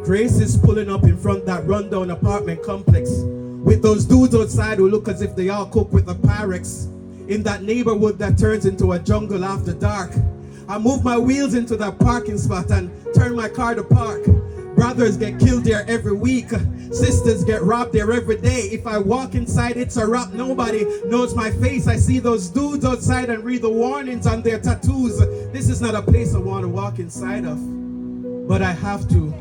Grace is pulling up in front of that rundown apartment complex with those dudes outside who look as if they all cook with the Pyrex in that neighborhood that turns into a jungle after dark. I move my wheels into that parking spot and turn my car to park. Brothers get killed there every week. Sisters get robbed there every day. If I walk inside, it's a wrap. Nobody knows my face. I see those dudes outside and read the warnings on their tattoos. This is not a place I want to walk inside of, but I have to.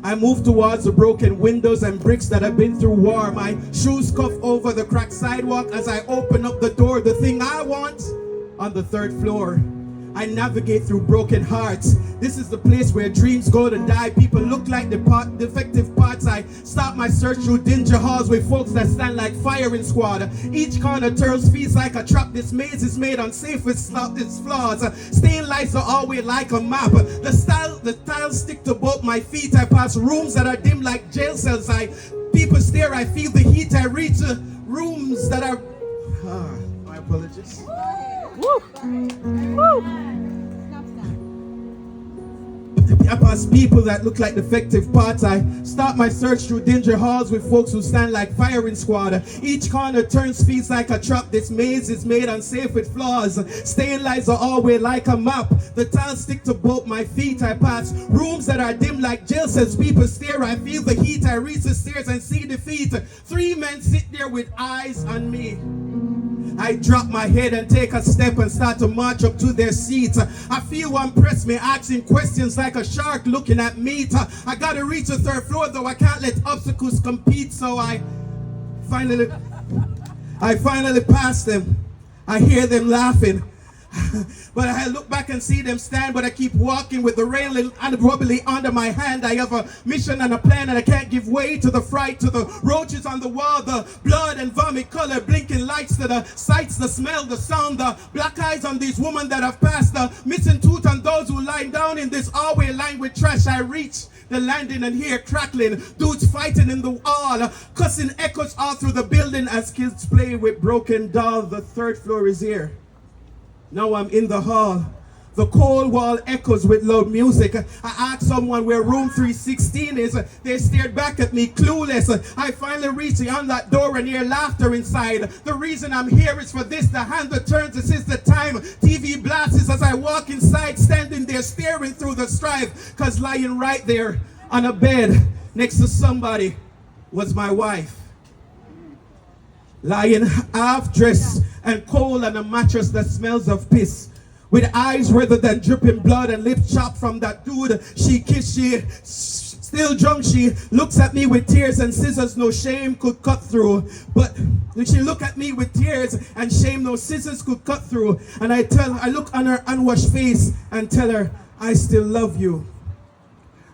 I move towards the broken windows and bricks that have been through war. My shoes cuff over the cracked sidewalk as I open up the door. The thing I want on the third floor. I navigate through broken hearts. This is the place where dreams go to die. People look like defective parts. I start my search through dingy halls with folks that stand like firing squad. Each corner turns feels like a trap. This maze is made unsafe with its flaws. Stained lights are always like a map. The tiles stick to both my feet. I pass rooms that are dim like jail cells. People stare. I feel the heat. I reach rooms that are. My apologies. Woo. Woo. I pass people that look like defective parts. I start my search through dingy halls with folks who stand like firing squad. Each corner turns feels like a trap. This maze is made unsafe with flaws. Staying lights are always like a map. The tiles stick to both my feet. I pass rooms that are dim like jail cells. People stare. I feel the heat. I reach the stairs and see defeat. 3 men sit there with eyes on me. I drop my head and take a step and start to march up to their seats. I feel one press me, asking questions like a shark looking at meat. I gotta reach the third floor, though I can't let obstacles compete. So I finally pass them. I hear them laughing. But I look back and see them stand, but I keep walking with the railing unrubbly under my hand. I have a mission and a plan, and I can't give way to the fright, to the roaches on the wall, the blood and vomit color, blinking lights, to the sights, the smell, the sound, the black eyes on these women that have passed, the missing tooth on those who lie down in this hallway lined with trash. I reach the landing and hear crackling, dudes fighting in the wall, cussing echoes all through the building as kids play with broken dolls. The third floor is here. Now I'm in the hall. The cold wall echoes with loud music. I asked someone where room 316 is. They stared back at me, clueless. I finally reach beyond that door and hear laughter inside. The reason I'm here is for this. The hand that turns, this is the time. TV blasts as I walk inside, standing there staring through the strife. Cause lying right there on a bed next to somebody was my wife. Lying half-dressed and cold on a mattress that smells of piss. With eyes redder than dripping blood and lips chopped from that dude she kissed. She still drunk, she looks at me with tears and scissors no shame could cut through. But she look at me with tears and shame no scissors could cut through. And I look on her unwashed face and tell her, I still love you.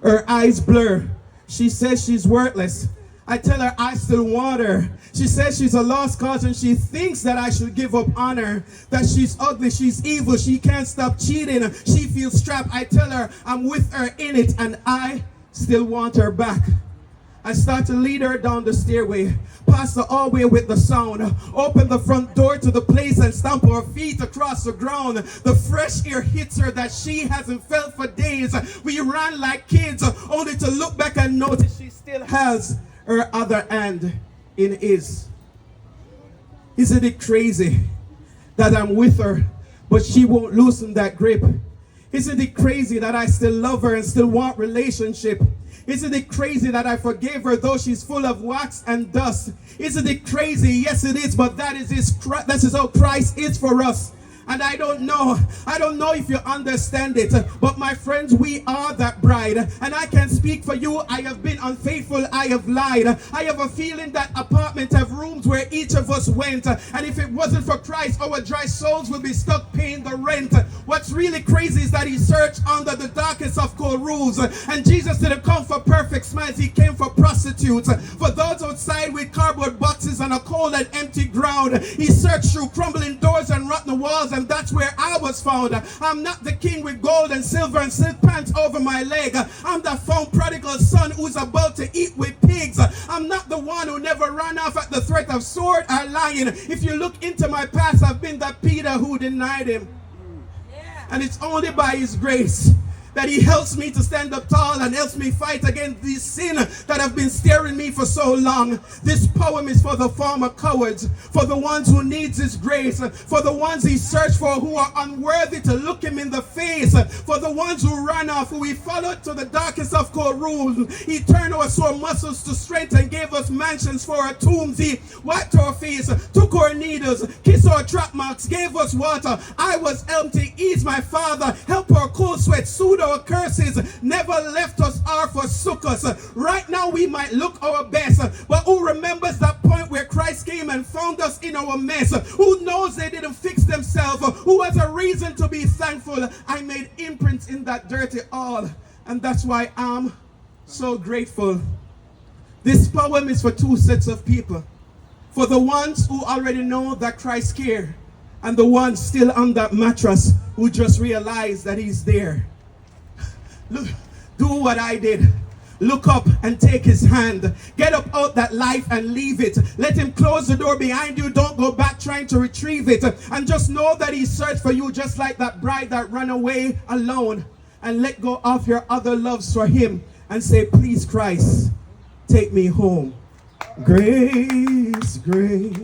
Her eyes blur. She says she's worthless. I tell her I still want her. She says she's a lost cause and she thinks that I should give up on her. That she's ugly, she's evil, she can't stop cheating. She feels trapped. I tell her I'm with her in it and I still want her back. I start to lead her down the stairway, past the hallway with the sound, open the front door to the place and stamp her feet across the ground. The fresh air hits her that she hasn't felt for days. We ran like kids, only to look back and notice she still has her other hand in his. Isn't it crazy that I'm with her, but she won't loosen that grip? Isn't it crazy that I still love her and still want relationship? Isn't it crazy that I forgave her though she's full of wax and dust? Isn't it crazy? Yes, it is, but that is how Christ is for us. And I don't know if you understand it, but my friends, we are that bride. And I can speak for you. I have been unfaithful. I have lied. I have a feeling that apartment have rooms where each of us went. And if it wasn't for Christ, our dry souls will be stuck paying the rent. What's really crazy is that he searched under the darkest of cold rules. And Jesus didn't come for perfect smiles. He came for prostitutes. For those outside with cardboard boxes on a cold and empty ground. He searched through crumbling doors and rotten walls. And that's where I was found. I'm not the king with gold and silver and silk pants over my leg. I'm the found prodigal son who's about to eat with pigs. I'm not the one who never ran off at the threat of sword or lion. If you look into my past, I've been that Peter who denied him. And it's only by his grace that he helps me to stand up tall and helps me fight against these sin that have been staring me for so long. This poem is for the former cowards, for the ones who needs his grace, for the ones he searched for who are unworthy to look him in the face, for the ones who ran off, who he followed to the darkest of cold rooms. He turned our sore muscles to strength and gave us mansions for our tombs. He wiped our face, took our needles, kissed our trap marks, gave us water. I was empty, ease my father, help our cold sweat, soothe our curses, never left us or forsook us. Right now we might look our best, but who remembers that point where Christ came and found us in our mess? Who knows they didn't fix themselves? Who has a reason to be thankful? I made imprints in that dirty all, and that's why I'm so grateful. This poem is for two sets of people. For the ones who already know that Christ cares, and the ones still on that mattress who just realized that he's there. Look, do what I did. Look up and take his hand. Get up out that life and leave it. Let him close the door behind you. Don't go back trying to retrieve it. And just know that he searched for you just like that bride that ran away alone. And let go of your other loves for him and say, please Christ, take me home. Grace, grace.